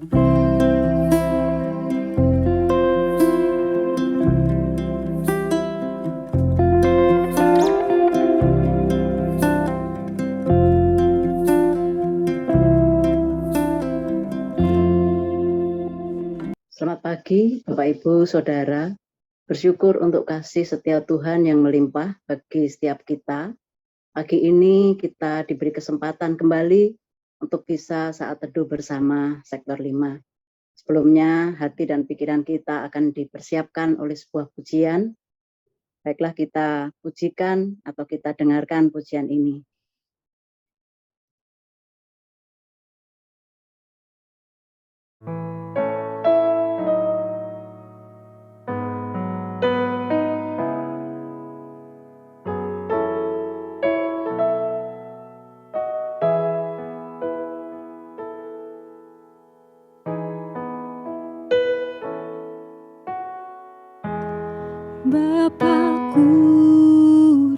Selamat pagi, Bapak Ibu, Saudara. Bersyukur untuk kasih setia Tuhan yang melimpah bagi setiap kita. Pagi ini kita diberi kesempatan kembali untuk bisa saat teduh bersama Sektor 5. Sebelumnya, hati dan pikiran kita akan dipersiapkan oleh sebuah pujian. Baiklah kita pujikan atau kita dengarkan pujian ini. Bapakku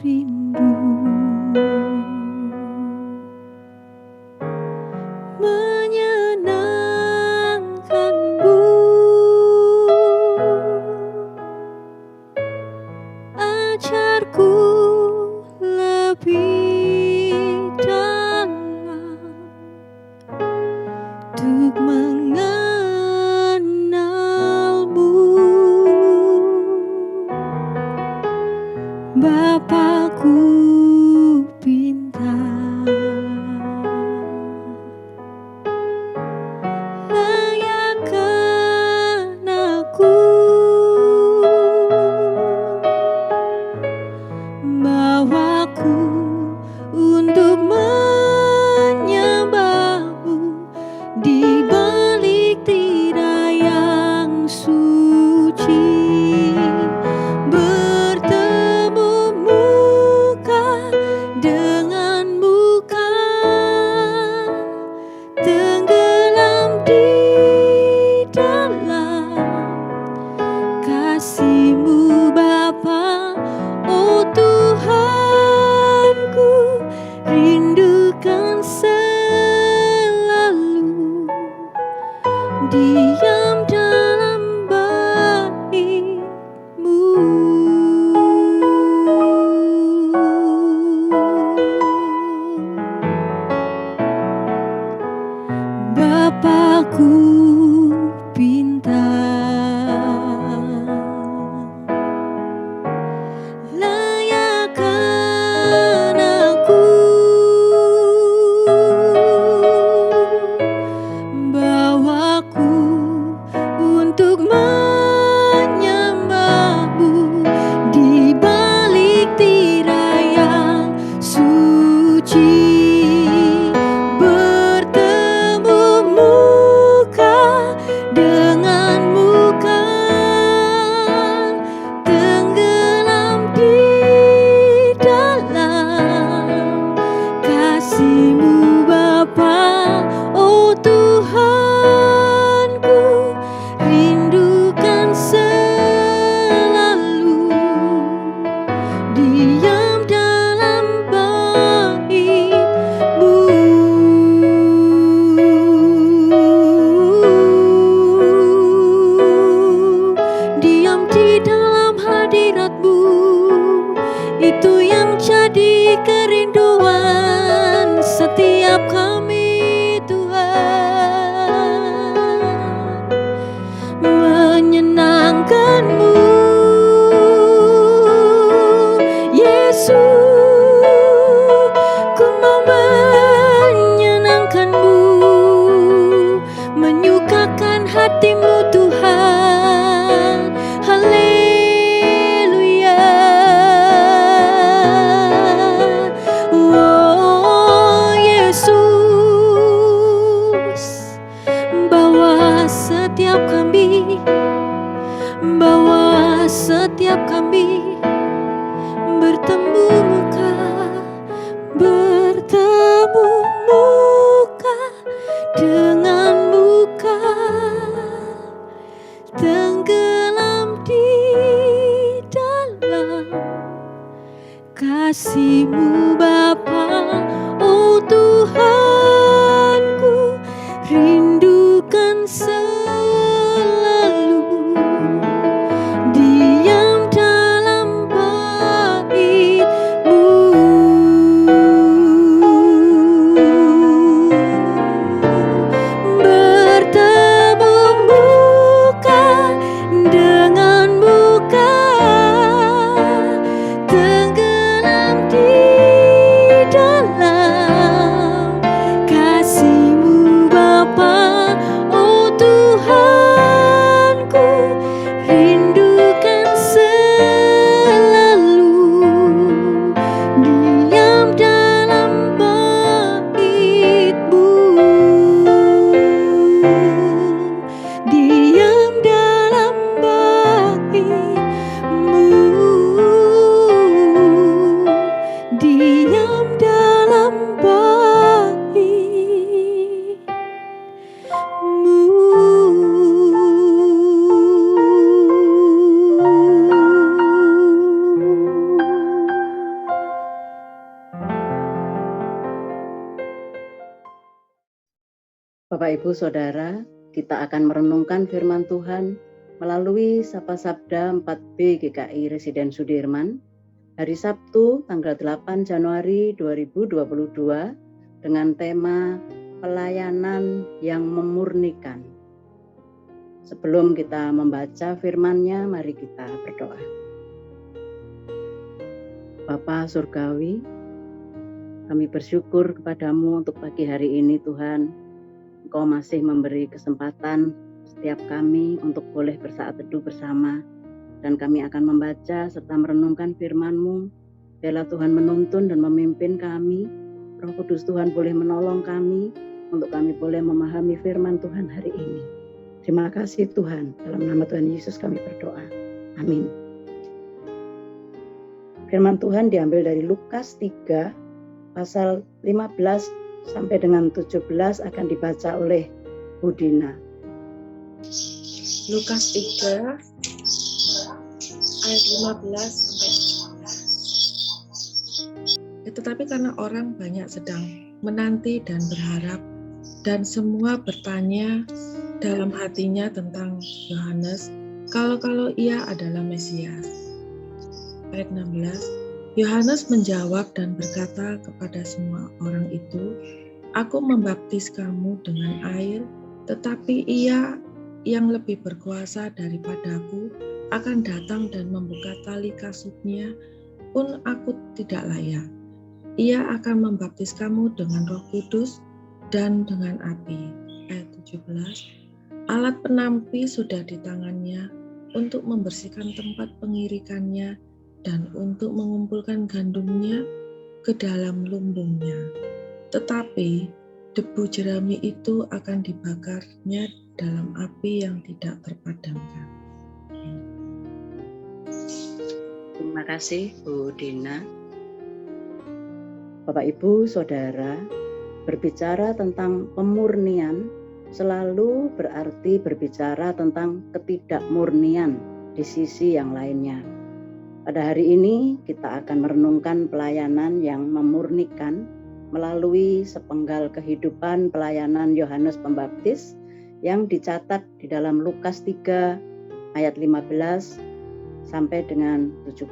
rindu menyenangkanmu, ajarku lebih dalam untuk mengenalmu. Bapakku pintar, layakkan aku, bawaku untuk menyembahmu di balik tirai yang suci. Kasih-Mu Bapa, oh Tuhanku, rindukan selalu diam dalam bait-Mu. Bapakku pintar, layakkan aku, bawaku untuk menyembahmu di balik tirai yang suci. Kasih-Mu Bapa, oh Tuhanku, rindukan selalu diam dalam bait-Mu. Diam di dalam hadirat-Mu, itu yang jadi kerinduan setiap kami, Tuhan. Menyenangkan-Mu, Yesus, ku mau menyenangkan-Mu, menyukakan hati-Mu, Tuhan. Haleluya. Oh Yesus, bawa setiap kami bertemu muka dengan muka, tenggelam di dalam kasih-Mu Bapa, oh Tuhanku, rindukan Bapak Ibu Saudara, kita akan merenungkan firman Tuhan melalui Sapa Sabda 4B GKI Residen Sudirman hari Sabtu tanggal 8 Januari 2022 dengan tema pelayanan yang memurnikan. Sebelum kita membaca firman-Nya, mari kita berdoa. Bapa Surgawi, kami bersyukur kepadamu untuk pagi hari ini Tuhan. Engkau masih memberi kesempatan setiap kami untuk boleh bersaat teduh bersama. Dan kami akan membaca serta merenungkan firman-Mu. Biarlah Tuhan menuntun dan memimpin kami. Roh Kudus Tuhan boleh menolong kami untuk kami boleh memahami firman Tuhan hari ini. Terima kasih Tuhan. Dalam nama Tuhan Yesus kami berdoa. Amin. Firman Tuhan diambil dari Lukas 3 pasal 15 sampai dengan 17 akan dibaca oleh Bu Dina. Lukas 3 ayat 15 sampai 17. Tetapi karena orang banyak sedang menanti dan berharap, dan semua bertanya dalam hatinya tentang Yohanes, kalau ia adalah Mesias. Ayat 16, Yohanes menjawab dan berkata kepada semua orang itu, "Aku membaptis kamu dengan air, tetapi Ia yang lebih berkuasa daripadaku akan datang dan membuka tali kasutnya pun aku tidak layak. Ia akan membaptis kamu dengan Roh Kudus dan dengan api." Ayat 17, alat penampi sudah di tangannya untuk membersihkan tempat pengirikannya dan untuk mengumpulkan gandumnya ke dalam lumbungnya. Tetapi debu jerami itu akan dibakarnya dalam api yang tidak terpadamkan. Terima kasih Bu Dina. Bapak Ibu Saudara, berbicara tentang pemurnian selalu berarti berbicara tentang ketidakmurnian di sisi yang lainnya. Pada hari ini kita akan merenungkan pelayanan yang memurnikan melalui sepenggal kehidupan pelayanan Yohanes Pembaptis yang dicatat di dalam Lukas 3 ayat 15 sampai dengan 17.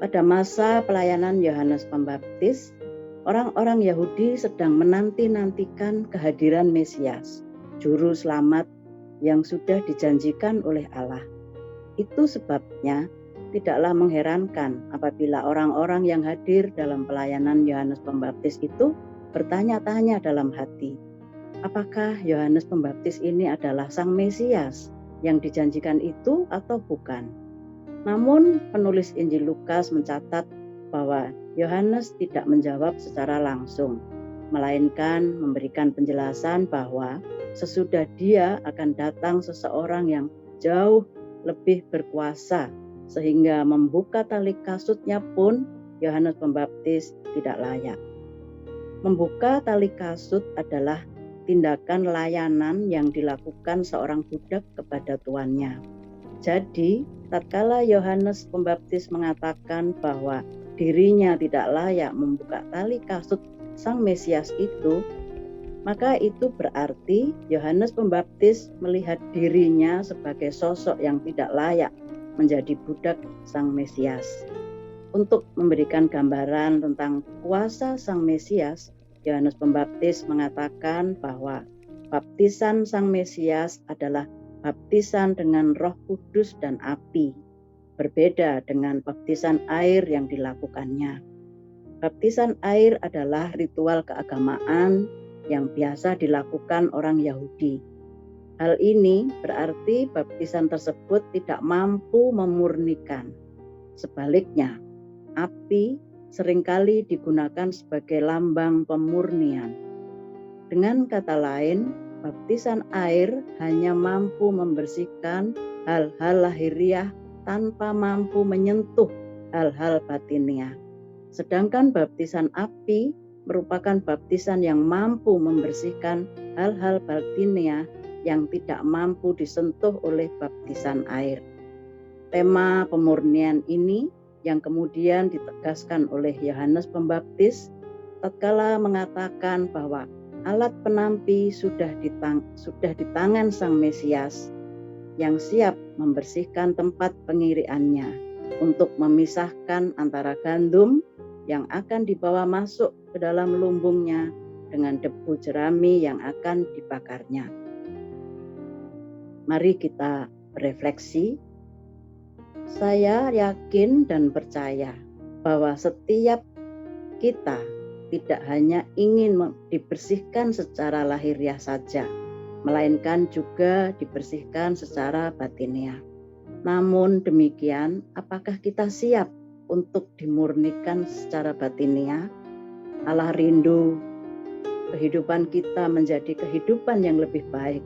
Pada masa pelayanan Yohanes Pembaptis, orang-orang Yahudi sedang menanti-nantikan kehadiran Mesias, juru selamat yang sudah dijanjikan oleh Allah. Itu sebabnya tidaklah mengherankan apabila orang-orang yang hadir dalam pelayanan Yohanes Pembaptis itu bertanya-tanya dalam hati, apakah Yohanes Pembaptis ini adalah Sang Mesias yang dijanjikan itu atau bukan? Namun penulis Injil Lukas mencatat bahwa Yohanes tidak menjawab secara langsung, melainkan memberikan penjelasan bahwa sesudah dia akan datang seseorang yang jauh lebih berkuasa, sehingga membuka tali kasutnya pun Yohanes Pembaptis tidak layak. Membuka tali kasut adalah tindakan layanan yang dilakukan seorang budak kepada tuannya. Jadi, tatkala Yohanes Pembaptis mengatakan bahwa dirinya tidak layak membuka tali kasut Sang Mesias itu, maka itu berarti Yohanes Pembaptis melihat dirinya sebagai sosok yang tidak layak menjadi budak Sang Mesias. Untuk memberikan gambaran tentang kuasa Sang Mesias, Yohanes Pembaptis mengatakan bahwa baptisan Sang Mesias adalah baptisan dengan Roh Kudus dan api, berbeda dengan baptisan air yang dilakukannya. Baptisan air adalah ritual keagamaan yang biasa dilakukan orang Yahudi. Hal ini berarti baptisan tersebut tidak mampu memurnikan. Sebaliknya, api seringkali digunakan sebagai lambang pemurnian. Dengan kata lain, baptisan air hanya mampu membersihkan hal-hal lahiriah tanpa mampu menyentuh hal-hal batiniah. Sedangkan baptisan api merupakan baptisan yang mampu membersihkan hal-hal batiniah yang tidak mampu disentuh oleh baptisan air. Tema pemurnian ini yang kemudian ditegaskan oleh Yohanes Pembaptis tatkala mengatakan bahwa alat penampi sudah di tangan Sang Mesias yang siap membersihkan tempat pengiriannya untuk memisahkan antara gandum yang akan dibawa masuk ke dalam lumbungnya dengan debu jerami yang akan dibakarnya. Mari kita berefleksi. Saya yakin dan percaya bahwa setiap kita tidak hanya ingin dibersihkan secara lahiriah saja, melainkan juga dibersihkan secara batiniah. Namun demikian, apakah kita siap untuk dimurnikan secara batiniah? Allah rindu kehidupan kita menjadi kehidupan yang lebih baik.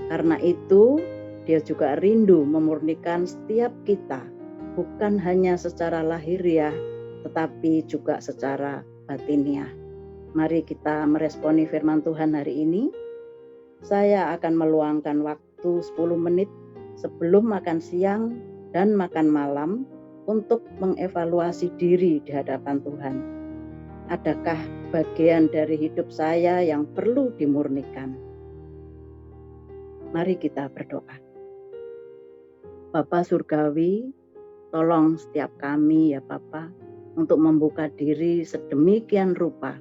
Karena itu, Dia juga rindu memurnikan setiap kita, bukan hanya secara lahiriah, tetapi juga secara batiniah. Mari kita meresponi firman Tuhan hari ini. Saya akan meluangkan waktu 10 menit sebelum makan siang dan makan malam untuk mengevaluasi diri di hadapan Tuhan. Adakah bagian dari hidup saya yang perlu dimurnikan? Mari kita berdoa. Bapa Surgawi, tolong setiap kami ya Bapa, untuk membuka diri sedemikian rupa,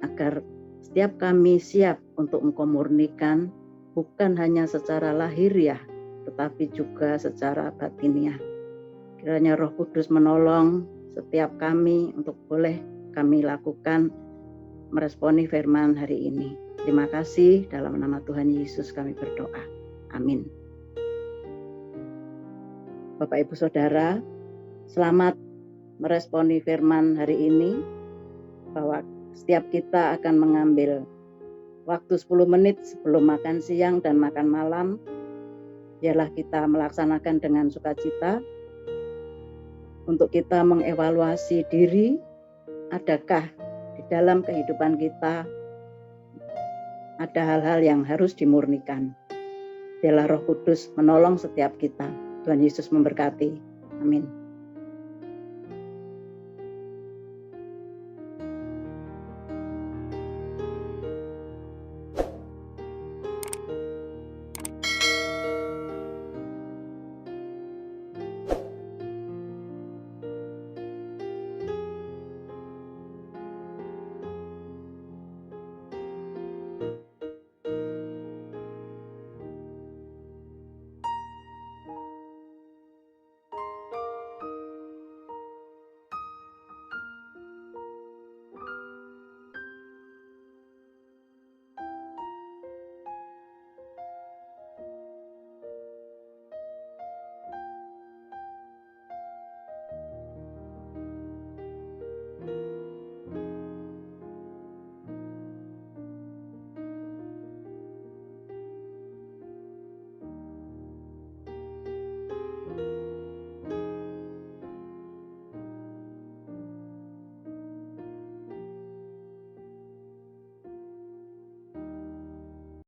agar setiap kami siap untuk Engkau murnikan, bukan hanya secara lahiriah, tetapi juga secara batiniah. Kiranya Roh Kudus menolong setiap kami untuk boleh kami lakukan meresponi firman hari ini. Terima kasih, dalam nama Tuhan Yesus kami berdoa. Amin. Bapak Ibu Saudara, selamat meresponi firman hari ini, bahwa setiap kita akan mengambil waktu 10 menit sebelum makan siang dan makan malam. Biarlah kita melaksanakan dengan sukacita untuk kita mengevaluasi diri, adakah di dalam kehidupan kita ada hal-hal yang harus dimurnikan. Biarlah Roh Kudus menolong setiap kita. Tuhan Yesus memberkati. Amin.